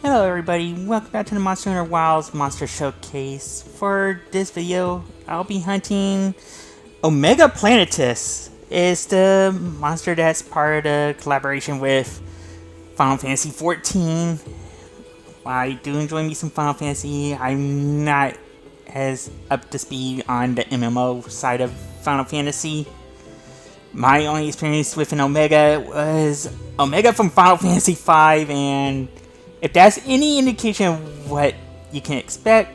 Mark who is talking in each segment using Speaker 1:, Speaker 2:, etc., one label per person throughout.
Speaker 1: Hello everybody, welcome back to the Monster Hunter Wilds Monster Showcase. For this video, I'll be hunting Omega Planetus. It's the monster that's part of the collaboration with Final Fantasy XIV. I do enjoy me some Final Fantasy. I'm not as up to speed on the MMO side of Final Fantasy. My only experience with an Omega was Omega from Final Fantasy V, and if that's any indication of what you can expect,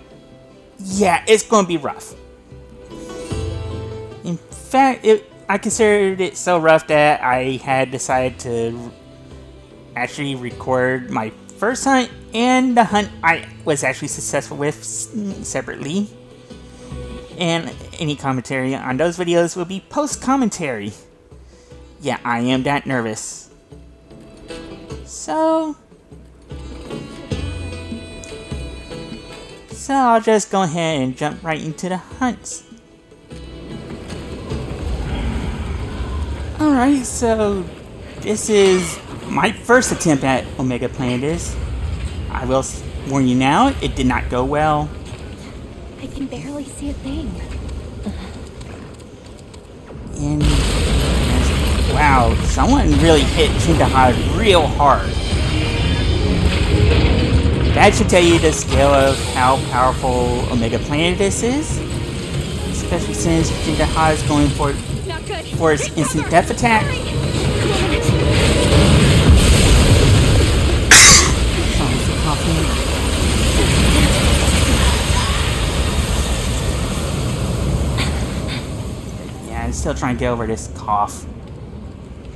Speaker 1: yeah, it's going to be rough. In fact, I considered it so rough that I had decided to actually record my first hunt and the hunt I was actually successful with separately. And any commentary on those videos will be post-commentary. Yeah, I am that nervous. So I'll just go ahead and jump right into the hunts. Alright, so this is my first attempt at Omega Planetus. I will warn you now, it did not go well.
Speaker 2: I can barely see a thing.
Speaker 1: And wow, someone really hit Chindahad real hard. That should tell you the scale of how powerful Omega Planetus is. Especially since Chindahad is going for its instant death attack. Yeah, I'm still trying to get over this cough.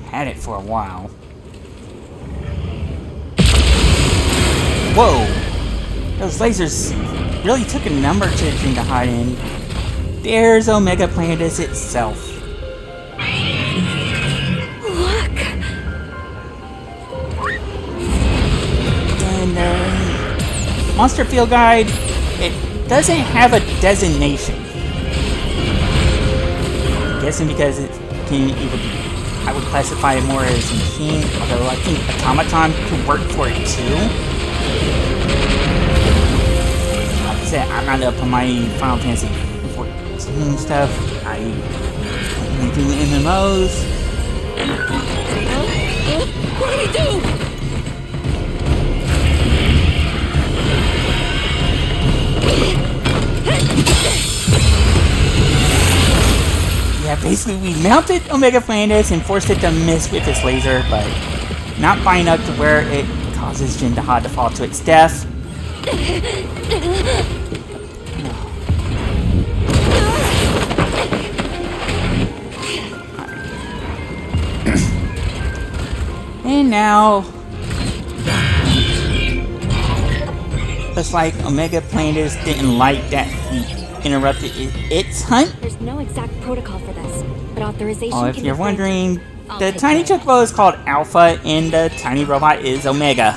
Speaker 1: Had it for a while. Whoa! Those lasers really took a number to Chindahad, and there's Omega Planetus itself.
Speaker 2: Look!
Speaker 1: And Monster Field Guide, it doesn't have a designation. I'm guessing because it can either be, I would classify it more as a machine, although I think automaton could work for it too. Like I said, I'm not up on my Final Fantasy XIV stuff. I only do MMOs.
Speaker 2: What do we do?
Speaker 1: Yeah, basically we mounted Omega Planetus and forced it to miss with its laser, but not fine enough to where it causes Chindahad to fall to its death. And now, looks like Omega Planetus didn't like that we interrupted its hunt.
Speaker 2: There's no exact protocol for this, but authorization.
Speaker 1: Oh, if you're wondering, the tiny chocobo is called Alpha, and the tiny robot is Omega.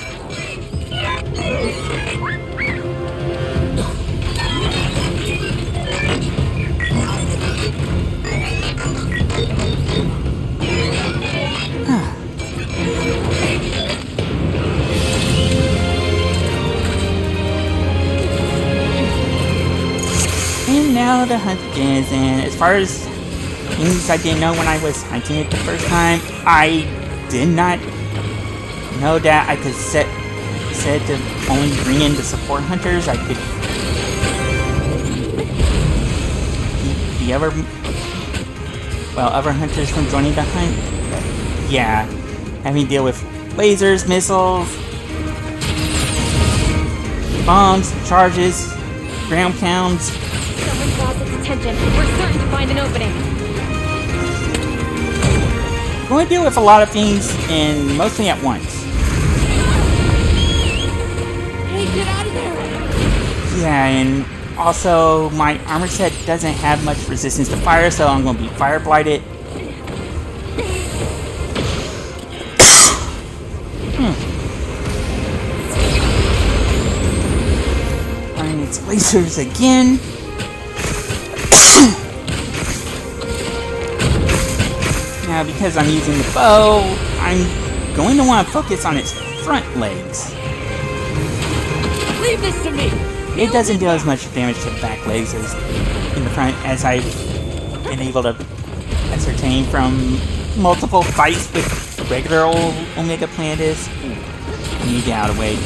Speaker 1: And now the hunt begins, and as far as things I didn't know when I was hunting it the first time, I did not know that I could set to only bring in the support hunters. I could keep the other hunters from joining the hunt. But yeah, having to deal with lasers, missiles, bombs, charges, ground pounds.
Speaker 2: Someone draws its attention. We're certain to find an opening.
Speaker 1: I'm going to deal with a lot of things, and mostly at once.
Speaker 2: Hey, get out of there!
Speaker 1: Yeah, and also my armor set doesn't have much resistance to fire, so I'm going to be fire blighted. Firing its lasers again. Now, because I'm using the bow, I'm going to want to focus on its front legs.
Speaker 2: Leave this to me!
Speaker 1: It doesn't deal as much damage to the back legs as in the front, as I've been able to ascertain from multiple fights with regular old Omega Planetus. I need to get out of the way.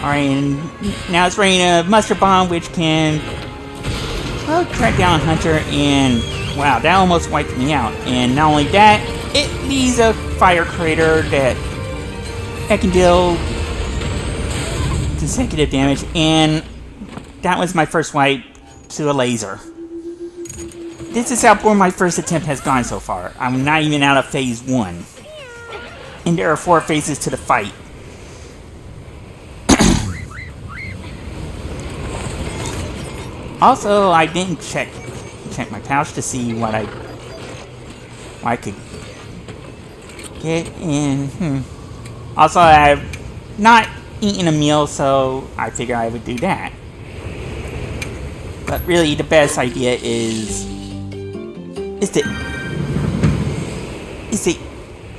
Speaker 1: Alright, and now it's raining a mustard bomb, which can track down a hunter, and wow, that almost wiped me out. And not only that, it leaves a fire crater that can deal consecutive damage, and that was my first wipe to a laser. This is how poor my first attempt has gone so far. I'm not even out of phase 1. And there are 4 phases to the fight. Also, I didn't check my pouch to see what I could get in. Also, I've not eaten a meal, so I figured I would do that. But really, the best idea is to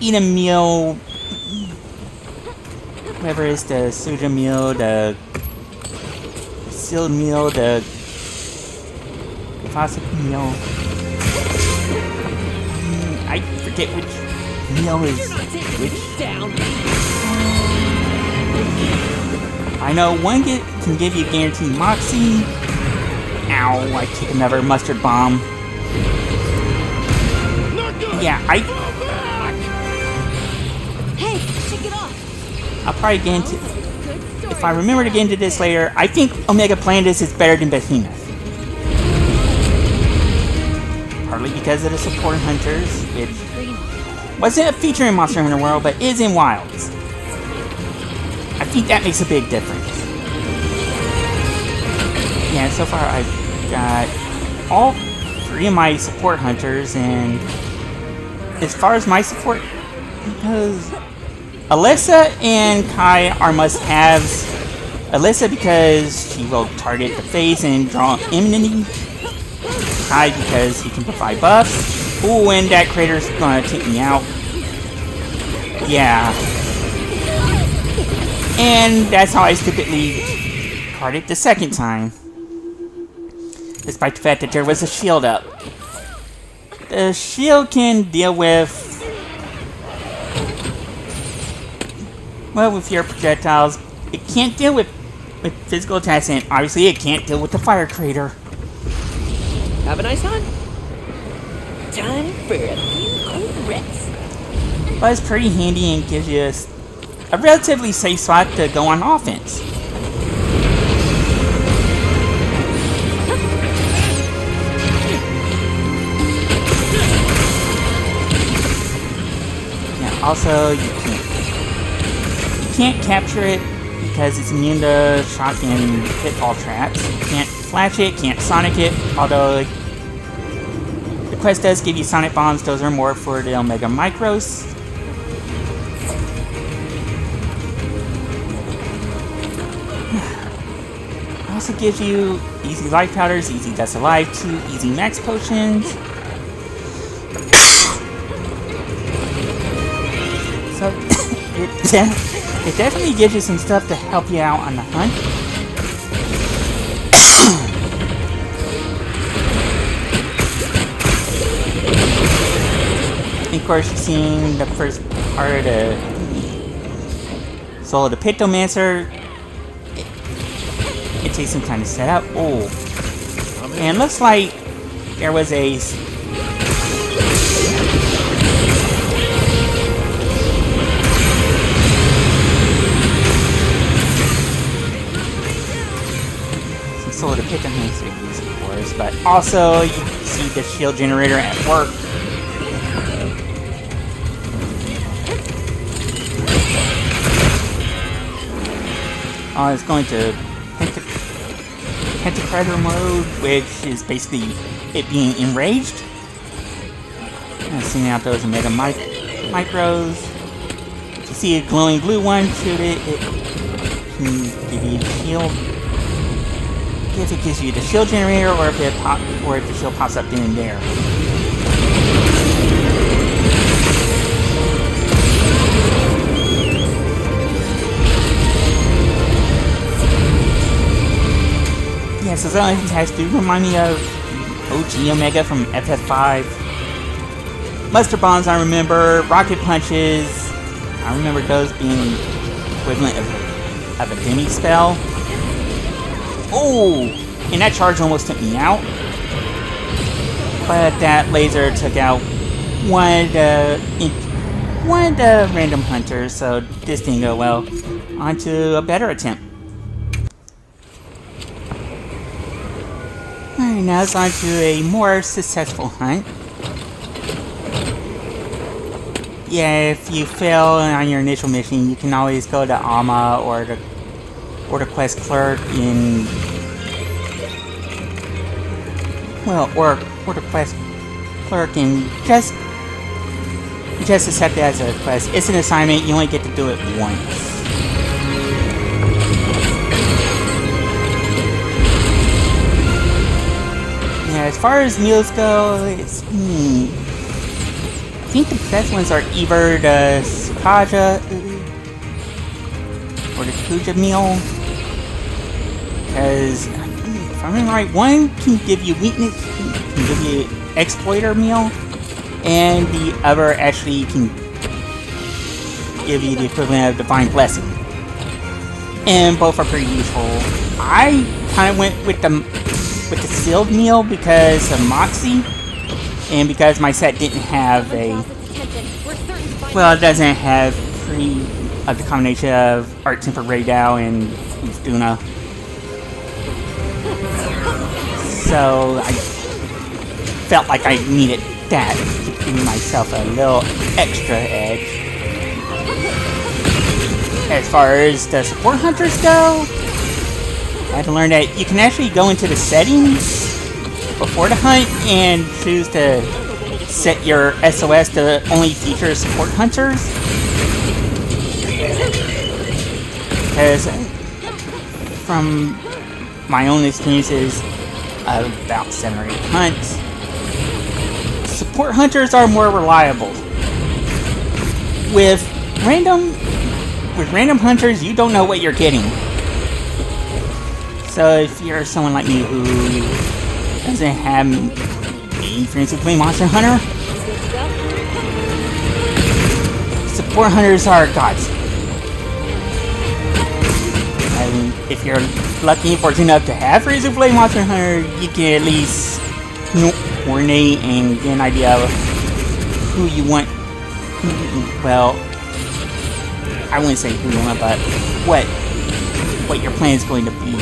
Speaker 1: eat a meal. Whatever is the suja meal, the sealed meal, the classic meal. I forget which meal is which. I know one can give you guaranteed moxie. Ow, I took another mustard bomb. Yeah,
Speaker 2: Hey, shake it off.
Speaker 1: I'll probably get into... If I remember to get into this later, I think Omega Planetus is better than Behemoth. Partly because of the support hunters, which wasn't a feature in Monster Hunter World, but is in Wilds. I think that makes a big difference. Yeah, so far I've got all 3 of my support hunters, and as far as my support goes, Alyssa and Kai are must-haves. Alyssa because she will target the face and draw immunity. Kai because he can provide buffs. Ooh, and that crater's gonna take me out. Yeah. And that's how I stupidly carded the second time. Despite the fact that there was a shield up. The shield can deal with... well, with your projectiles. It can't deal with physical attacks, and obviously it can't deal with the fire crater.
Speaker 3: Have a nice hunt. Time for a few cold reps.
Speaker 1: But it's pretty handy and gives you a relatively safe spot to go on offense. Yeah, also, you can't capture it because it's immune to shock and pitfall traps. You can't flash it, can't sonic it, although the quest does give you sonic bombs. Those are more for the Omega Micros. It also gives you easy life powders, easy dust of life, 2 easy max potions. So it definitely gives you some stuff to help you out on the hunt. And of course, you've seen the first part of the Soul of the Pictomancer. It takes some time to set up. Oh, and looks like there was a Soul of the Pictomancer, of course, but also you see the shield generator at work. It's going to Pentacrater mode, which is basically it being enraged. And sending out those Omega Micros. If you see a glowing blue one, shoot it. It can give you a shield. if it gives you the shield generator or if the shield pops up then and there. Yeah, so some of these attacks do remind me of OG Omega from FF5. Muster Bombs I remember, Rocket Punches, I remember those being equivalent of a demi spell. Oh! And that charge almost took me out. But that laser took out one of the random hunters, so this didn't go well. On to a better attempt. Alright, now it's on to a more successful hunt. Yeah, if you fail on your initial mission, you can always go to Alma or the quest clerk in... Well, or the quest clerk and just accept it as a quest. It's an assignment, you only get to do it once. Yeah, as far as meals go, it's... I think the best ones are either the Sukaja or the Kuja meal. Because, if I remember right, one can give you weakness, can give you exploiter meal, and the other actually can give you the equivalent of divine blessing. And both are pretty useful. I kind of went with the sealed meal because of Moxie. And because my set didn't have a... Well, it doesn't have the combination of Art Temper Raydao and Duna. So I felt like I needed that to give myself a little extra edge. As far as the support hunters go, I had to learn that you can actually go into the settings before the hunt and choose to set your SOS to only feature support hunters. Because from my own experiences of about 7 or 8 hunts, support hunters are more reliable. With random hunters, you don't know what you're getting. So if you're someone like me who doesn't have any experience with playing Monster Hunter, support hunters are gods. And if you're lucky and fortunate enough to have friends who play Monster Hunter, you can at least coordinate and get an idea of who you want. Well, I wouldn't say who you want, but what your plan is going to be.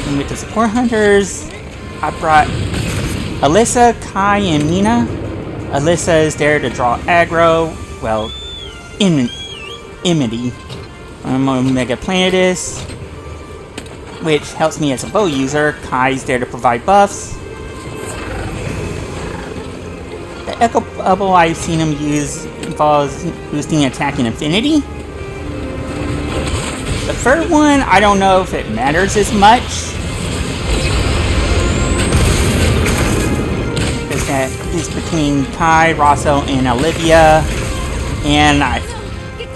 Speaker 1: And with the support hunters, I brought Alyssa, Kai, and Mina. Alyssa is there to draw aggro, well, enmity from Omega Planetus, which helps me as a bow user. Kai's there to provide buffs. The Echo Bubble I've seen him use involves boosting attack and affinity. The third one, I don't know if it matters as much. That is between Kai, Rosso, and Olivia, and I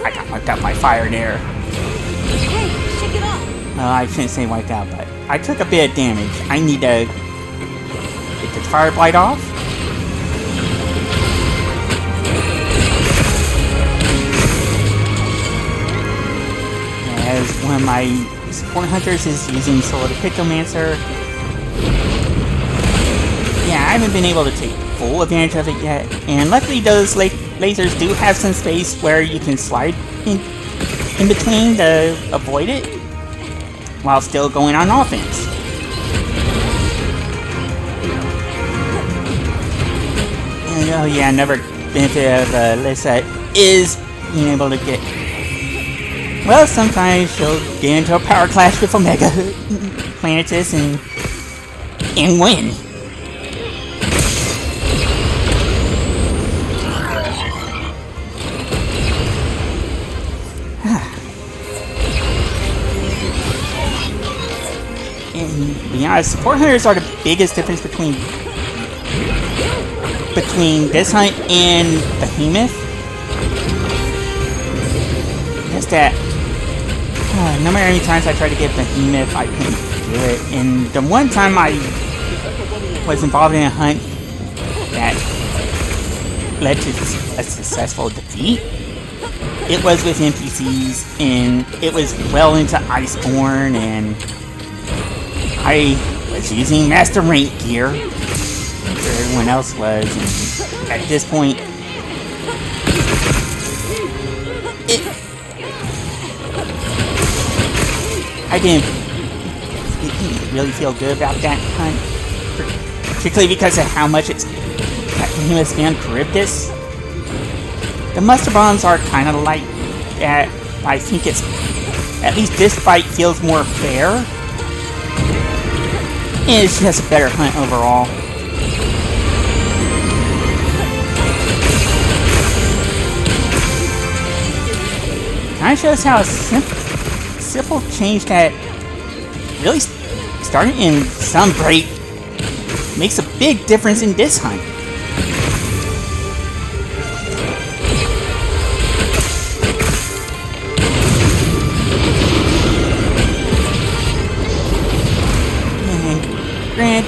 Speaker 1: got wiped out by fire there.
Speaker 2: Hey, shake it off.
Speaker 1: I shouldn't say wiped out, but I took a bit of damage. I need to get the fire blight off. As one of my support hunters is using Soul of the Pictomancer. Yeah, I haven't been able to take full advantage of it yet, and luckily those lasers do have some space where you can slide in between to avoid it, while still going on offense. And oh yeah, another benefit of Alyssa is being able to get... Well, sometimes she'll get into a power clash with Omega Planetus and win. And to be honest, support hunters are the biggest difference between this hunt and Behemoth. Just that no matter how many times I tried to get Behemoth, I couldn't do it. And the one time I was involved in a hunt that led to a successful defeat, it was with NPCs, and it was well into Iceborne, and I was using Master Rank gear, where everyone else was, and at this point, I didn't really feel good about that hunt, particularly because of how much it's Behemoth's fan Charybdis. The muster bombs are kind of like that. I think it's, at least this fight feels more fair, and it's just a better hunt overall. Kind of shows how simple change that really started in Sunbreak makes a big difference in this hunt. And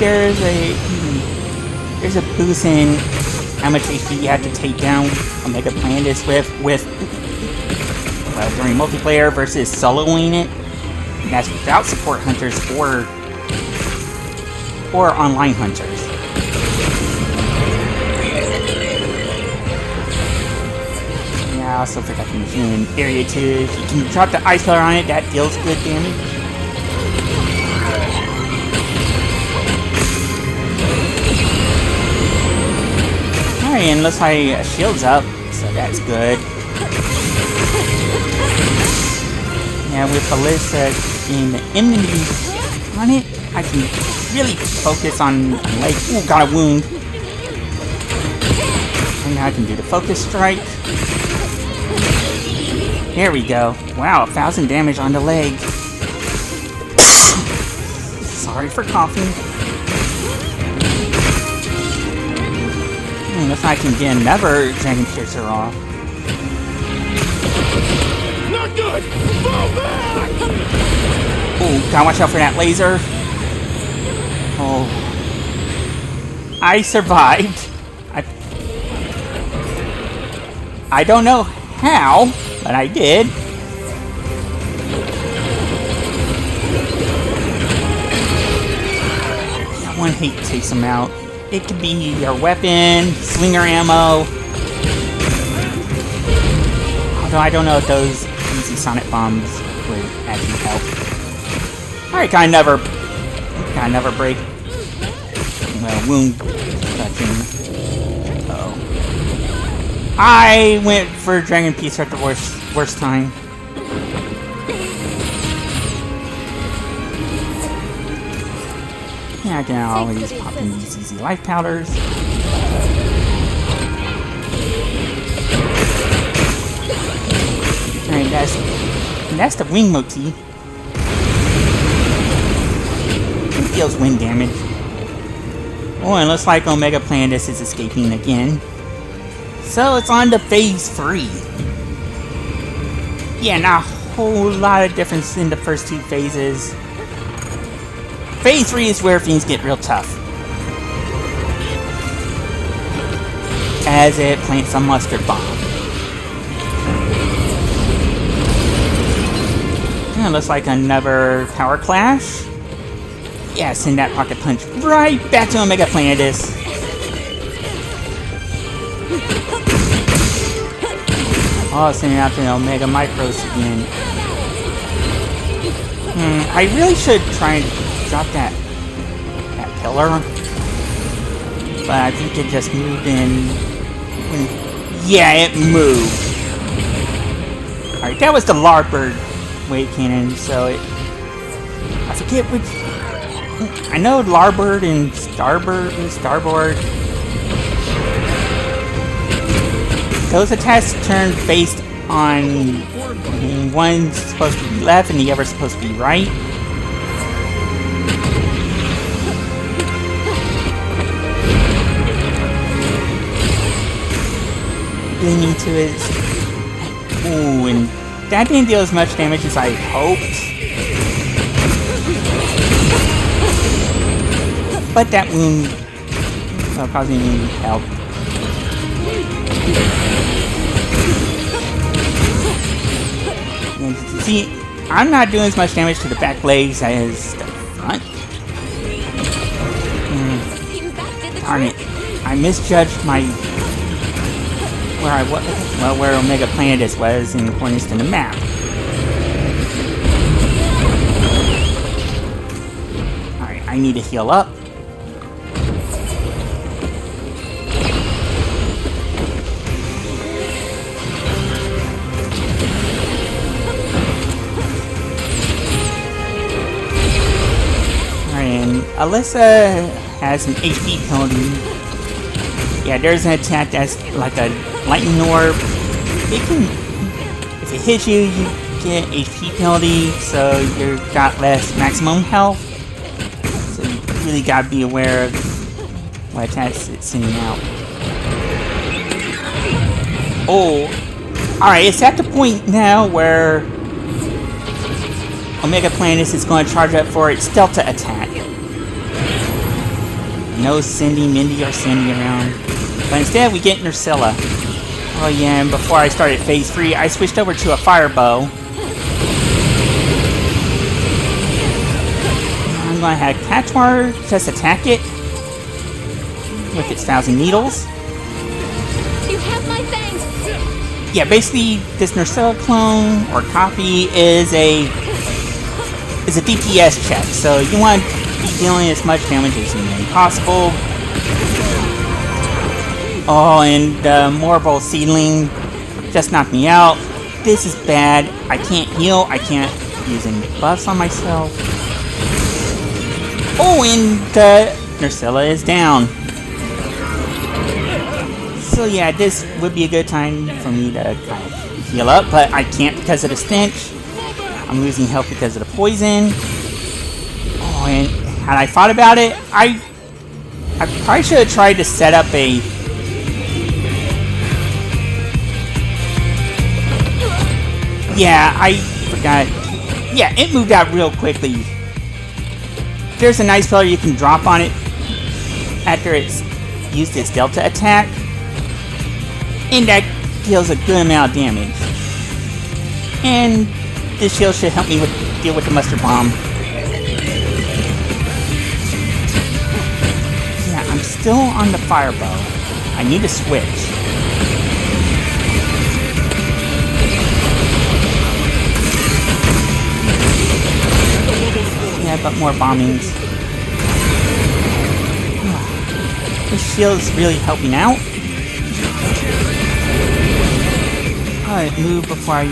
Speaker 1: there's a boost in how much HP you have to take down Omega Plantis with during multiplayer versus soloing it. And that's without support hunters or online hunters. Yeah, I also forgot to mention in Area 2, if you can drop the ice pillar on it, that deals good damage. Alright, and looks like a shield's up, so that's good. Yeah, with Alyssa in the enemy on it, I can really focus on like, ooh, got a wound. And now I can do the focus strike. There we go. Wow, 1,000 damage on the leg. Sorry for coughing. Looks like I can get another Dragon Piercer off.
Speaker 4: Not good! Fall back!
Speaker 1: Oh, gotta watch out for that laser. Oh. I survived. I don't know how, but I did. That one hit takes him out. It could be your weapon, slinger ammo. Although I don't know if those easy sonic bombs would actually help. Alright, can I never break. Well, wound touching. Uh-oh. I went for Dragon Piece at the worst time. Yeah, I can always pop in these easy life powders. Alright, that's the wing motif. It deals wind damage. Oh, and looks like Omega Plantis is escaping again. So it's on to phase 3. Yeah, not a whole lot of difference in the first two phases. Phase 3 is where things get real tough, as it plants a mustard bomb. And it looks like another power clash. Yeah, send that pocket punch right back to Omega Plantis. Oh, sending out to Omega Micros again. I really should try and drop that pillar, but I think it just moved in. Yeah, it moved. Alright, that was the Larbird wave cannon, so I forget which. I know Larbird and Starboard. Those attacks turn based on one's supposed to be left and the other's supposed to be right. gleaming to it. Ooh, and that didn't deal as much damage as I hoped. But that wound caused me to need help. And see, I'm not doing as much damage to the back legs as the front. Darn it. I misjudged my... where Omega Planetus was in accordance to the map. Alright, I need to heal up. And Alyssa has an HP penalty. Yeah, there's an attack that's like a lightning orb. It can, if it hits you, you get HP penalty, so you've got less maximum health. So you really gotta be aware of what attacks it's sending out. Oh, alright, it's at the point now where Omega Planetus is going to charge up for its Delta attack. No Cindy, Mindy, or Sandy around. But instead, we get Nursilla. Oh yeah, and before I started Phase 3, I switched over to a fire bow. I'm going to have Catchmar just attack it with its 1,000 needles.
Speaker 2: You have my thanks.
Speaker 1: Yeah, basically, this Nursilla clone or copy is a DPS check, so you want to be dealing as much damage as humanly possible. Oh, and the Morbo Seedling just knocked me out. This is bad. I can't heal. I can't use any buffs on myself. Oh, and Nursilla is down. So yeah, this would be a good time for me to kind of heal up, but I can't because of the stench. I'm losing health because of the poison. Oh, and had I thought about it, I probably should have tried to set up a... Yeah, I forgot. Yeah, it moved out real quickly. There's a nice pillar you can drop on it after it's used its Delta attack. And that deals a good amount of damage. And this shield should help me deal with the mustard bomb. Yeah, I'm still on the fire bow. I need to switch. Yeah, but more bombings. This shield is really helping out. Alright, move before I...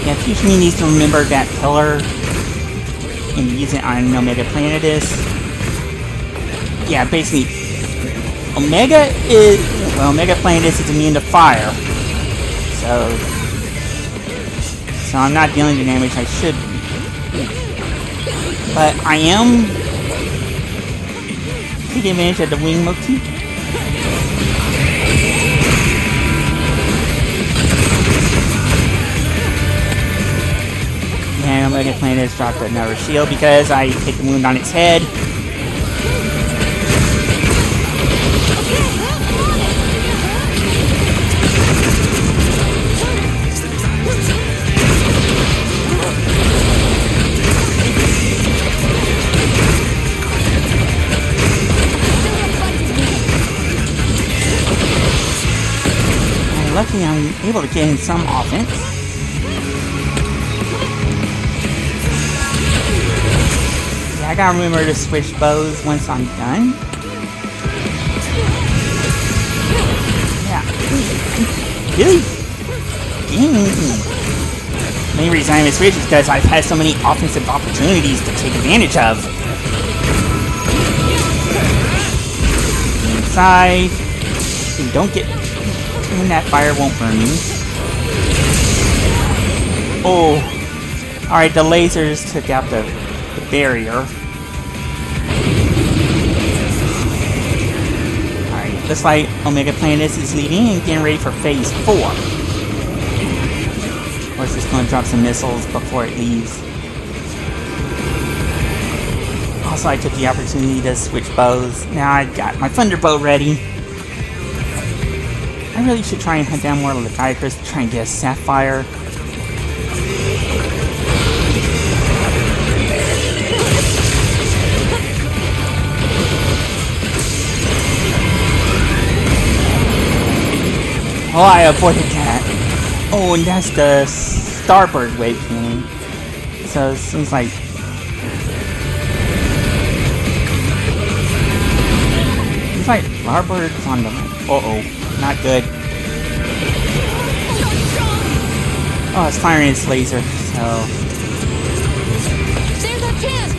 Speaker 1: Yeah, future me needs to remember that pillar and use it on Omega Planetus. Yeah, basically, Omega Planetus is immune to fire. So I'm not dealing the damage I should be. But I am taking advantage of the wing motif. And Omega Planetus dropped another shield because I hit the wound on its head. And luckily I'm able to get in some offense. I gotta remember to switch bows once I'm done. Yeah. Really? The main reason I haven't switched is because I've had so many offensive opportunities to take advantage of. Inside. And don't get... And that fire won't burn me. Oh. Alright, the lasers took out the barrier. Alright. Looks like Omega Planet is leaving and getting ready for Phase 4. Of course, it's going to drop some missiles before it leaves. Also, I took the opportunity to switch bows. Now I got my Thunderbow ready. I really should try and hunt down more of the Leviathans to try and get a Sapphire. Oh, I avoided that. Oh, and that's the Starbird wave cannon. So it seems like... It's like Starbird's on the... Uh-oh. Not good. Oh, it's firing its laser, so...
Speaker 2: There's our chance!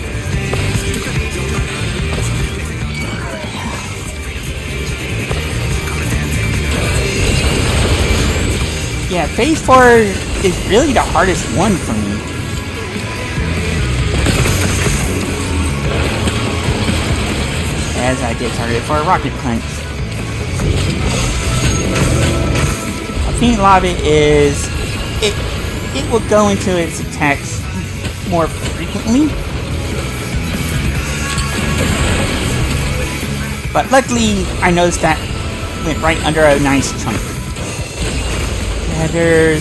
Speaker 1: Yeah, Phase 4 is really the hardest one for me. As I get targeted for a rocket punch. I think a lot of it is... It will go into its attacks more frequently. But luckily, I noticed that went right under a nice chunk. There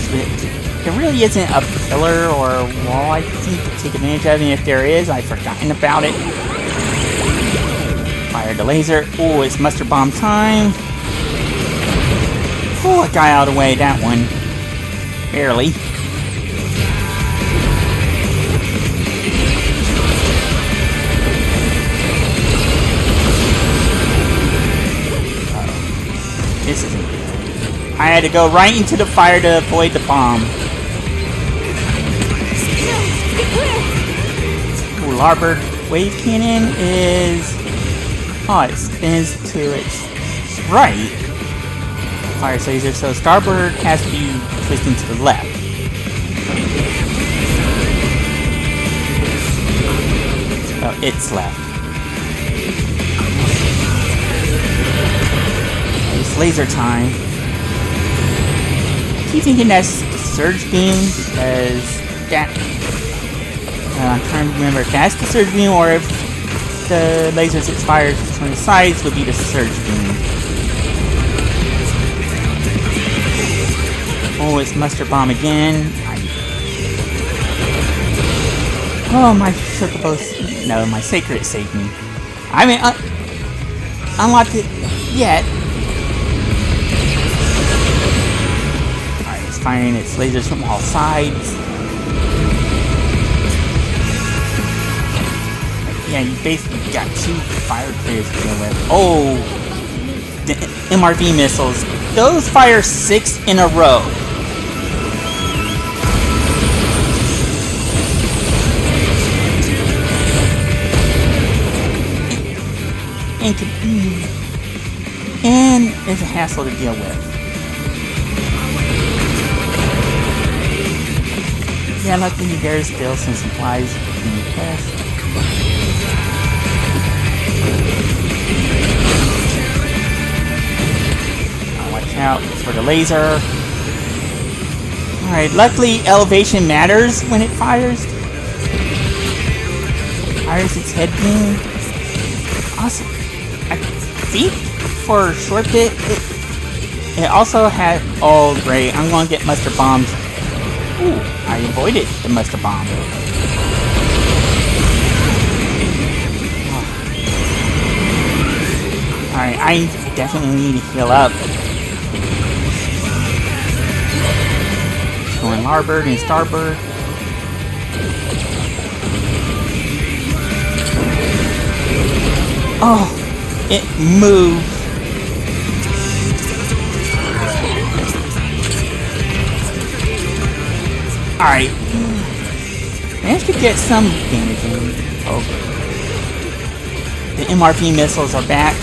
Speaker 1: really isn't a pillar or a wall I think to take advantage of, and if there is, I've forgotten about it. Fire the laser. Oh, it's mustard bomb time. Oh, I got out of the way, that one. Barely. This isn't good. I had to go right into the fire to avoid the bomb. Ooh, Starbird wave cannon is... Oh, it spins to its right. Fire laser, so Starbird has to be twisting to the left. Oh, it's left. It's laser time. I keep thinking that's Surge Beam, because that... I'm trying to remember if that's the Surge Beam or if the lasers it fires from the sides would be the Surge Beam. Oh, it's Mustard Bomb again. Oh, my Chocobo's... No, my Sacred saved me. I haven't unlocked it yet. Alright, it's firing its lasers from all sides. Yeah, you basically got two fire clears to deal with. Oh! The MRV missiles. Those fire 6 in a row. And it's a hassle to deal with. Yeah, luckily there's still some supplies in the quest. Watch out for the laser. Alright, luckily elevation matters when it fires. Fires its head beam. Awesome. I think for a short bit, it also had... Oh, great. I'm going to get mustard bombs. Ooh, I avoided the mustard bomb. Alright, I definitely need to heal up. Going Starbird and Starbird. Oh, it moved. Alright. Managed to get some damage in. Oh. The MRP missiles are back.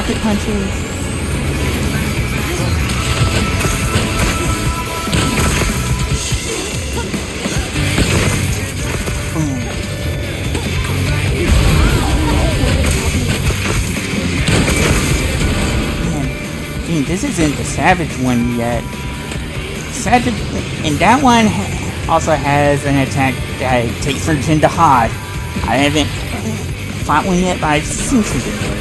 Speaker 1: rocket punches. Boom. Man, this isn't the Savage one yet. Savage, and that one also has an attack that takes from Jin to Hod. I haven't fought one yet, but I've seen some videos.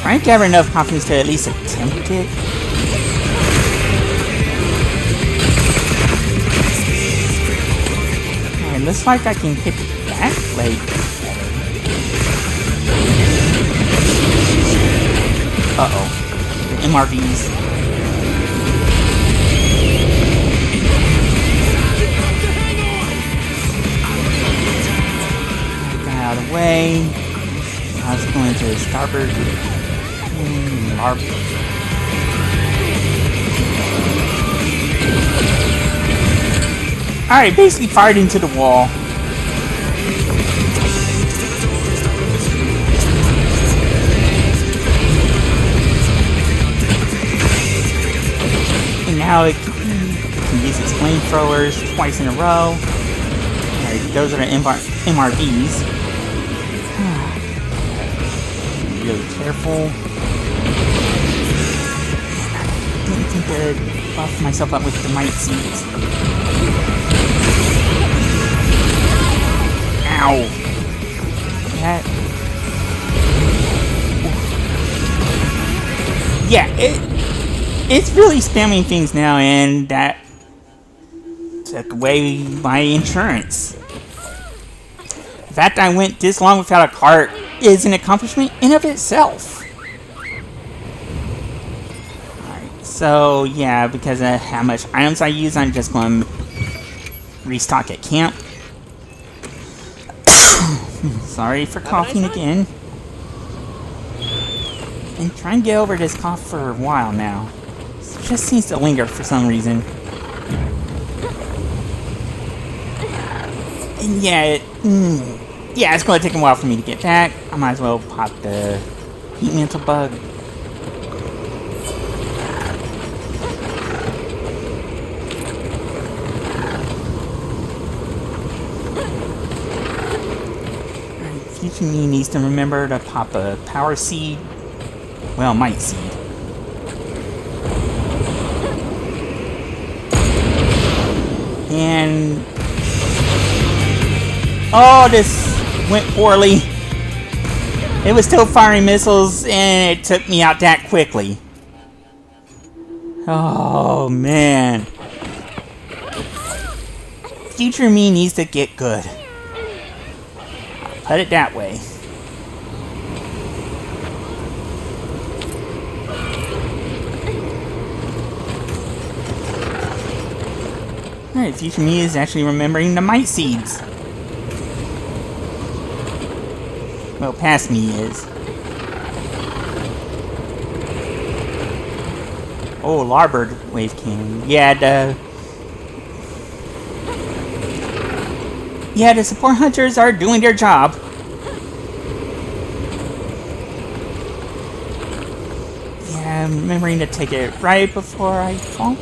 Speaker 1: Try and gather enough confidence to at least attempt it. Alright, looks like I can hit that blade. Uh-oh. The MRVs. Got out of the way. I was going to the starboard. Alright, basically fired into the wall. And now it can use its flamethrowers twice in a row. Alright, those are the MRVs. Really careful. I didn't think to buff myself up with the might seeds. Ow! That. Yeah, it's really spamming things now, and that took away my insurance. The fact I went this long without a cart is an accomplishment in of itself. Alright, so yeah, because of how much items I use, I'm just going to restock at camp. Sorry for coughing again. And try and get over this cough for a while now. It just seems to linger for some reason. And yeah, it's going to take a while for me to get back. I might as well pop the heat mantle bug. Future me needs to remember to pop a power seed. Well, might seed. And oh, this went poorly. It was still firing missiles, and it took me out that quickly. Oh, man. Future me needs to get good. I'll put it that way. Alright, future me is actually remembering the might seeds. Well, past me is. Oh, larboard wave cannon. Yeah, the support hunters are doing their job. Yeah, I'm remembering to take it right before I fall.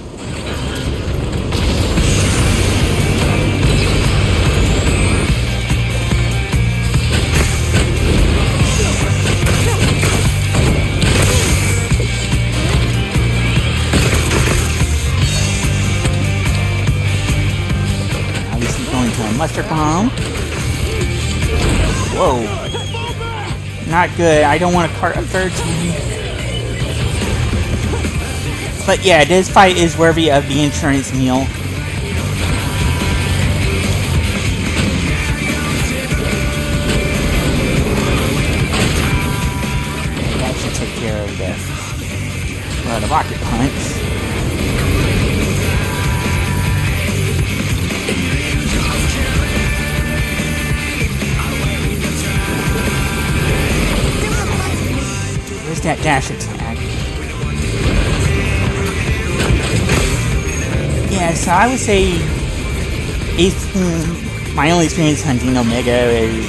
Speaker 1: Mustard bomb. Whoa. Not good. I don't want to cart a third time. But yeah, this fight is worthy of the insurance meal. That should take care of the rocket punch. That dash attack. Yeah, so I would say my only experience hunting Omega is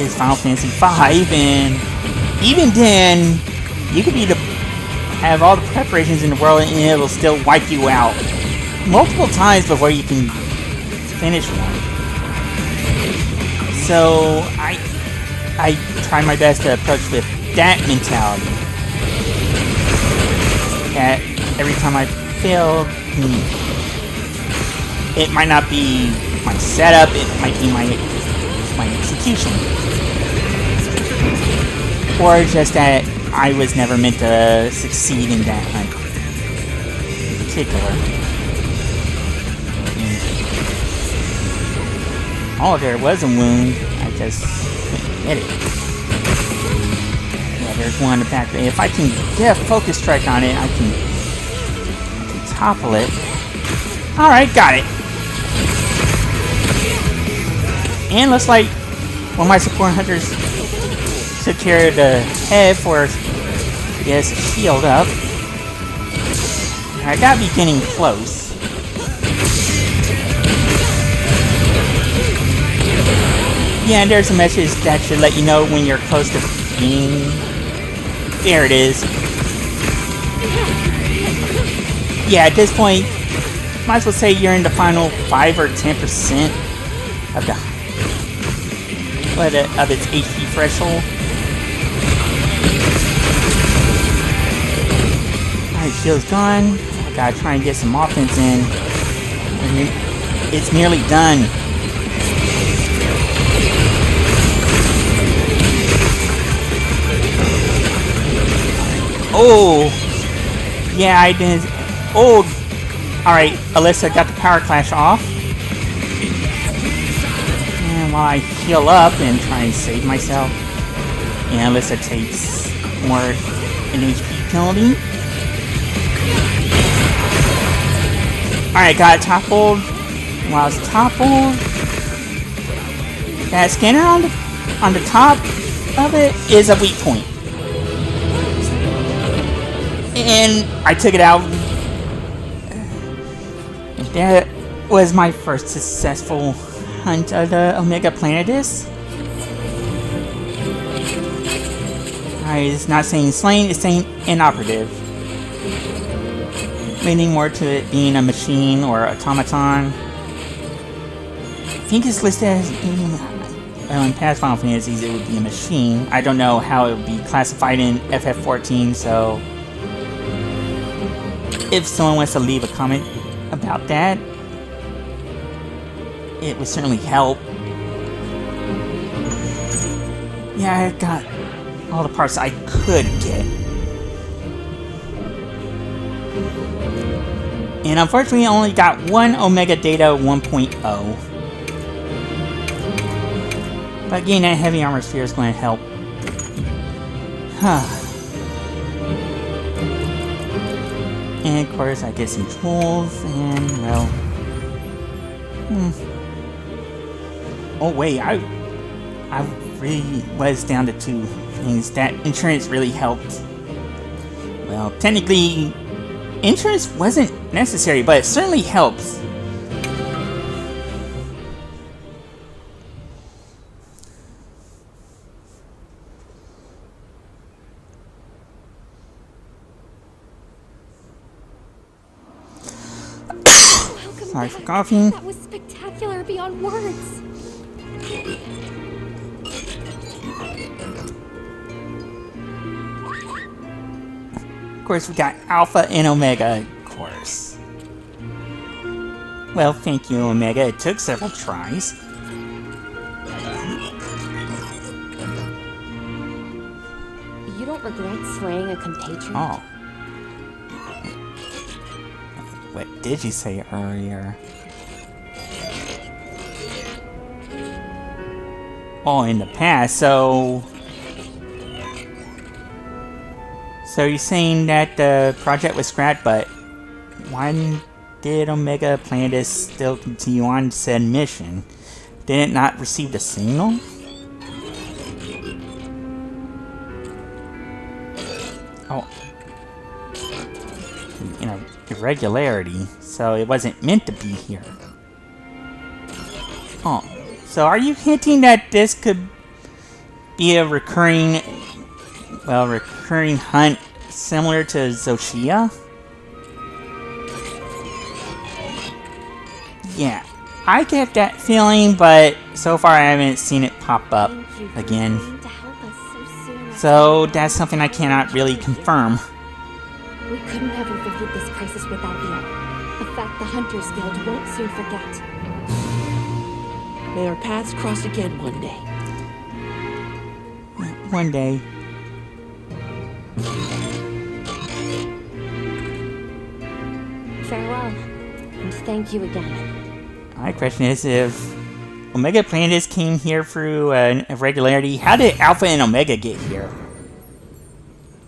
Speaker 1: is Final Fantasy V, and even then, you could have all the preparations in the world and it'll still wipe you out multiple times before you can finish one. So I try my best to approach with that mentality. That every time I fail, it might not be my setup, it might be my execution. Or just that I was never meant to succeed in that hunt in particular. Oh, there was a wound. I just couldn't hit it. Yeah, there's one in the back. If I can get a focus strike on it, I can topple it. Alright, got it. And looks like one of my support hunters took care of the head for, I guess, shield up. I gotta be getting close. Yeah, and there's a message that should let you know when you're close to being... There it is. Yeah, at this point, might as well say you're in the final 5 or 10% of its HP threshold. Alright, shield's gone. I gotta try and get some offense in. It's nearly done. Oh! Yeah, I didn't... Oh! Alright, Alyssa got the power clash off. And while I heal up and try and save myself, and Alyssa takes more an HP penalty. Alright, got it toppled. While it's toppled, that scanner on the top of it is a weak point. And I took it out. And that was my first successful hunt of the Omega Planetus. It's not saying slain, it's saying inoperative. Meaning more to it being a machine or automaton. I think it's listed as in past Final Fantasies it would be a machine. I don't know how it would be classified in FF14, so if someone wants to leave a comment about that, it would certainly help. Yeah, I got all the parts I could get. And unfortunately, I only got one Omega Data 1.0. But getting that heavy armor sphere is going to help. And of course, I get some tools, and well... Oh wait, I really was down to 2 things. That insurance really helped. Well, technically, insurance wasn't necessary, but it certainly helps. Sorry for coughing.
Speaker 2: That was spectacular beyond words.
Speaker 1: Of course, we got Alpha and Omega, of course. Well, thank you, Omega. It took several tries.
Speaker 2: You don't regret slaying a compatriot?
Speaker 1: Oh. What did you say earlier? Oh, in the past, so... So you're saying that the project was scrapped, but why did Omega Planetus still continue on said mission? Did it not receive the signal? Oh. You know, irregularity, so it wasn't meant to be here. Oh, so are you hinting that this could be a recurring hunt similar to Zoshia. Yeah, I get that feeling, but so far I haven't seen it pop up again.
Speaker 2: To help us so soon.
Speaker 1: So that's something I cannot really confirm.
Speaker 2: We couldn't have averted this crisis without you. A fact the Hunters Guild won't soon forget.
Speaker 3: May our paths cross again one day.
Speaker 1: One day.
Speaker 2: Farewell, and thank you again.
Speaker 1: My question is, if Omega Planetes came here through irregularity, how did Alpha and Omega get here?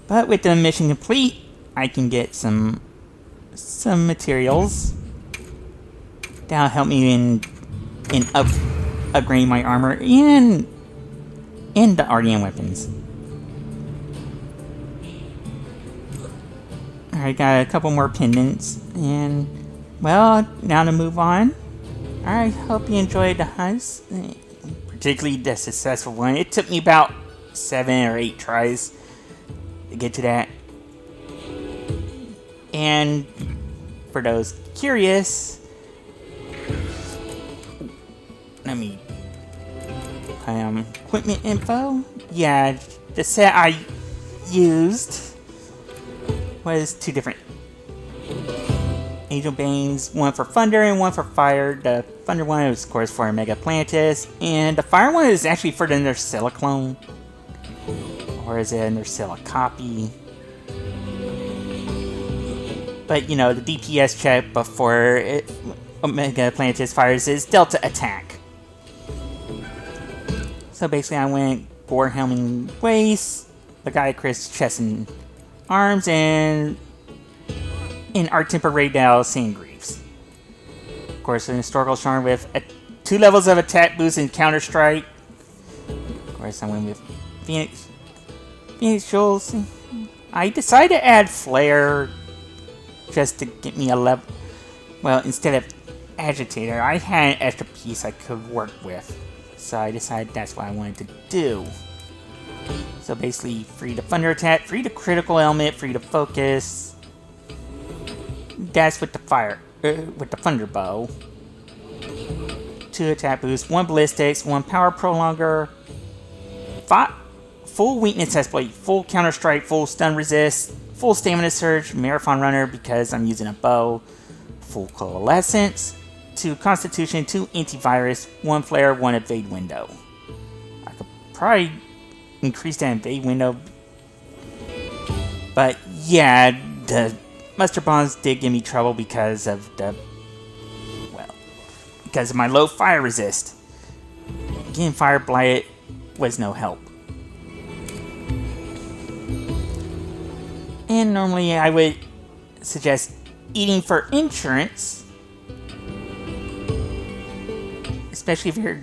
Speaker 1: But with the mission complete, I can get some materials that'll help me in upgrading my armor and the Ardian weapons. Alright, got a couple more pendants, and well, now to move on. I hope you enjoyed the hunts, particularly the successful one. It took me about 7 or 8 tries to get to that. And for those curious, let me equipment info. Yeah, the set I used was 2 different Angel Banes, one for Thunder and one for Fire. The Thunder one is, of course, for Omega Planetes, and the Fire one is actually for the Nursilla clone. Or is it a Nursilla copy? But, you know, the DPS check before Omega Planetes fires is Delta Attack. So basically I went Gore Helming Waist, the guy Chris Chest and Arms, and in Art Temper Raydell Sandgreaves. Of course, an Historical Charm with 2 levels of attack boost and counter strike. Of course, I went with Phoenix Jules. I decided to add Flare just to get me a level. Well, instead of Agitator, I had an extra piece I could work with. So I decided that's what I wanted to do. So basically, free to Thunder Attack, free to Critical Element, free to Focus. That's with the Fire, with the Thunder Bow. 2 attack boosts, 1 ballistics, 1 power prolonger, 5, full weakness exploit, full counter strike, full stun resist, full stamina surge, marathon runner because I'm using a bow, full coalescence, 2 constitution, 2 antivirus, 1 flare, 1 evade window. I could probably increase that evade window, but yeah, the Muster Bombs did give me trouble because of because of my low fire resist. Getting fire blighted was no help. And normally I would suggest eating for insurance, especially if you're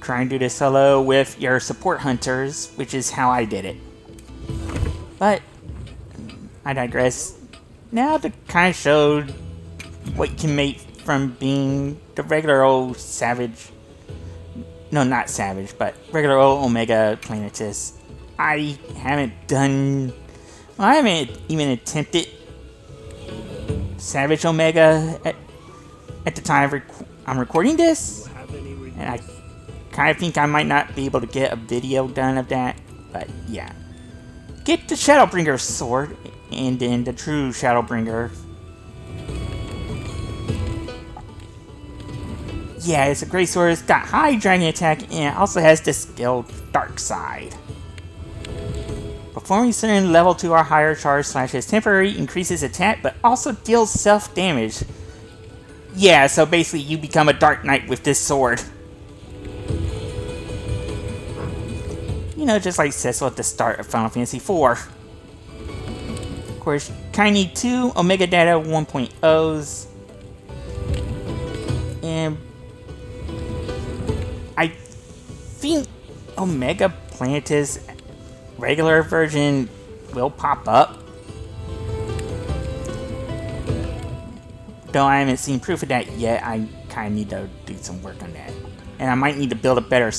Speaker 1: trying to do this solo with your support hunters, which is how I did it. But I digress. Now to kind of show what you can make from being the regular old Savage. No, not Savage, but regular old Omega Planetes. I haven't even attempted Savage Omega at the time I'm recording this. And I kind of think I might not be able to get a video done of that. But yeah. Get the Shadowbringer sword. And then the true Shadowbringer. Yeah, it's a great sword. It's got high dragon attack and it also has the skill Dark Side. Performing certain level 2 or higher charge slashes temporarily increases attack but also deals self damage. Yeah, so basically you become a Dark Knight with this sword. You know, just like Cecil at the start of Final Fantasy IV. Of course, kind of need 2 Omega Data 1.0s. And I think Omega Planetes regular version will pop up. Though I haven't seen proof of that yet, I kind of need to do some work on that. And I might need to build a better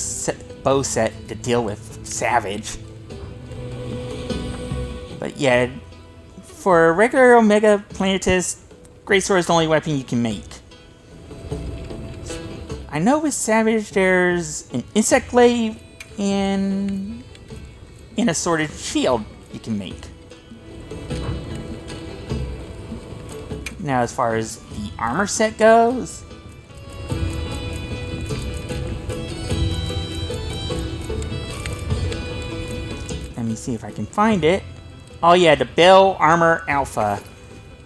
Speaker 1: bow set to deal with savage. But yeah, for a regular Omega Planetus, Greatsword is the only weapon you can make. I know with Savage there's an Insect Glaive and a Sworded Shield you can make. Now as far as the armor set goes, let me see if I can find it. Oh yeah, the Bell Armor Alpha.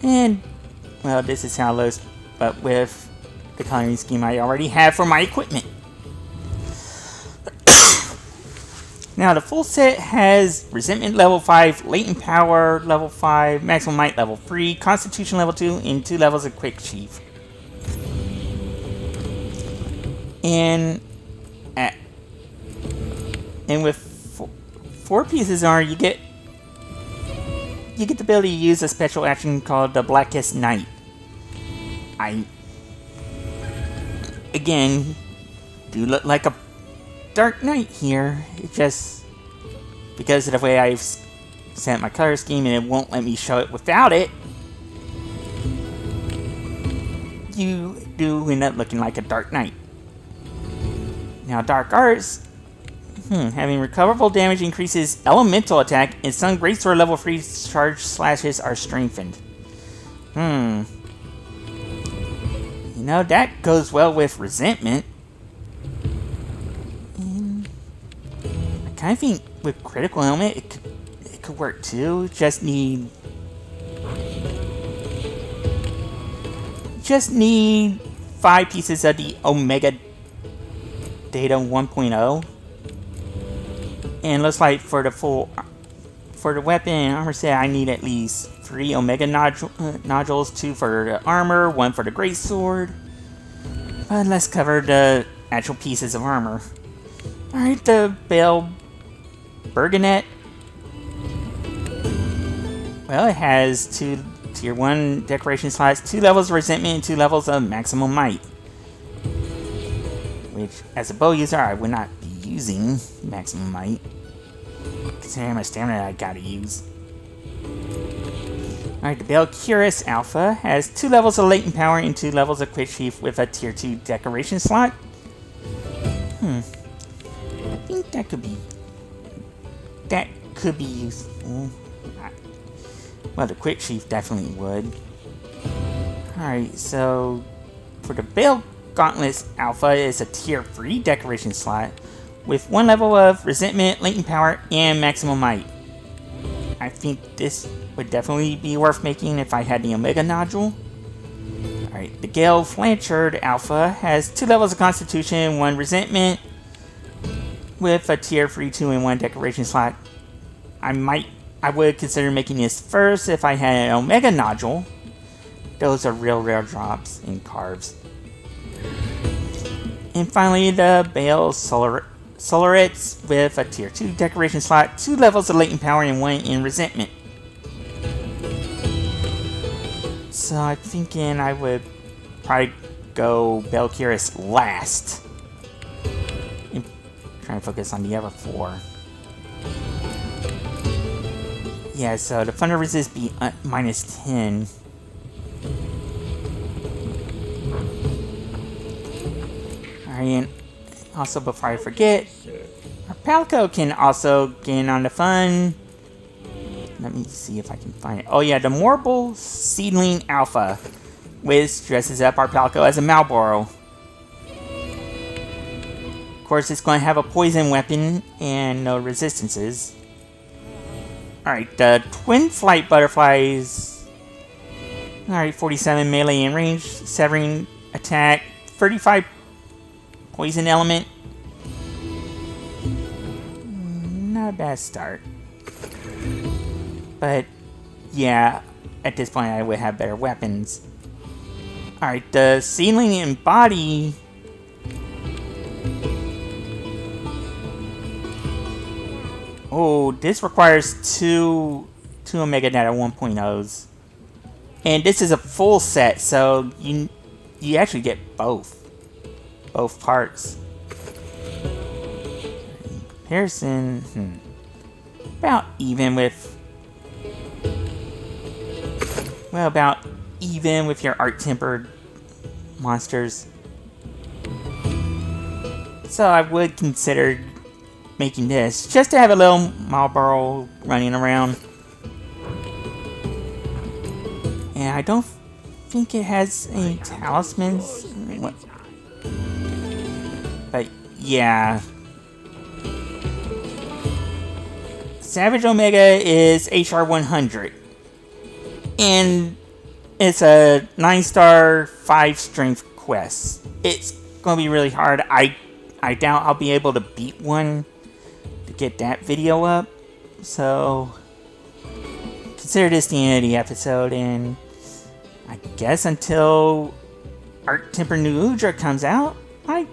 Speaker 1: And, well, this is how it looks, but with the coloring scheme I already have for my equipment. Now, the full set has Resentment level 5, Latent Power level 5, Maximum Might level 3, Constitution level 2, and 2 levels of Quick Sheath. And with 4 pieces of armor, you get the ability to use a special action called the Blackest Night. Again, do look like a Dark Knight here. It just, because of the way I've set my color scheme and it won't let me show it without it, you do end up looking like a Dark Knight. Now, Dark Arts, having recoverable damage increases elemental attack, and some Greatsword level 3 charge slashes are strengthened. You know, that goes well with Resentment. And I kind of think with Critical Element, it could work too. Just need 5 pieces of the Omega Data 1.0. And looks like for the weapon and armor set, I need at least 3 Omega nodules, 2 for the armor, 1 for the Greatsword. But let's cover the actual pieces of armor. Alright, the Bell Bergonet. Well, it has 2 tier 1 decoration slots, 2 levels of Resentment, and 2 levels of Maximum Might. Which, as a bow user, I would not be using Maximum Might, considering how much stamina I gotta use. Alright, the Bell Cuirass Alpha has 2 levels of Latent Power and 2 levels of Quick Sheath with a tier 2 decoration slot. I think that could be useful. Well, the Quick Sheath definitely would. Alright, so for the Bell Gauntlets Alpha is a tier 3 decoration slot with 1 level of Resentment, Latent Power, and Maximum Might. I think this would definitely be worth making if I had the Omega Nodule. Alright, the Gale Flanchard Alpha has 2 levels of Constitution, 1 Resentment, with a tier 3 2 and 1 decoration slot. I would consider making this first if I had an Omega Nodule. Those are real rare drops in carves. And finally, the Bale Solarites with a tier 2 decoration slot, 2 levels of Latent Power, and 1 in Resentment. So I'm thinking I would probably go Bell Cuirass last. And try and focus on the other 4. Yeah, so the Thunder Resist be minus 10. And also, before I forget, our Palico can also get in on the fun. Let me see if I can find it. Oh yeah, the Morble Seedling Alpha, which dresses up our Palico as a Malboro. Of course, it's going to have a poison weapon and no resistances. Alright, the Twin Flight Butterflies. Alright, 47 melee and range, severing attack, 35 poison element. Not a bad start. But, yeah, at this point I would have better weapons. Alright, the Seedling and Body. Oh, this requires two Omega Data 1.0s. And this is a full set, so you actually get both parts. comparison, about even with... Well, about even with your art-tempered monsters. So I would consider making this, just to have a little Marlboro running around. And I don't think it has any talismans. But yeah. Savage Omega is HR 100. And it's a 9-star 5-strength quest. It's going to be really hard. I doubt I'll be able to beat one to get that video up. So consider this the end of the episode, and I guess until Art Temper New Udra comes out, I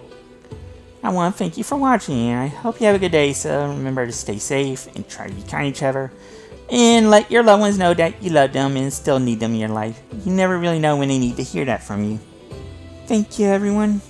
Speaker 1: want to thank you for watching. I hope you have a good day, so remember to stay safe and try to be kind to each other. And let your loved ones know that you love them and still need them in your life. You never really know when they need to hear that from you. Thank you, everyone.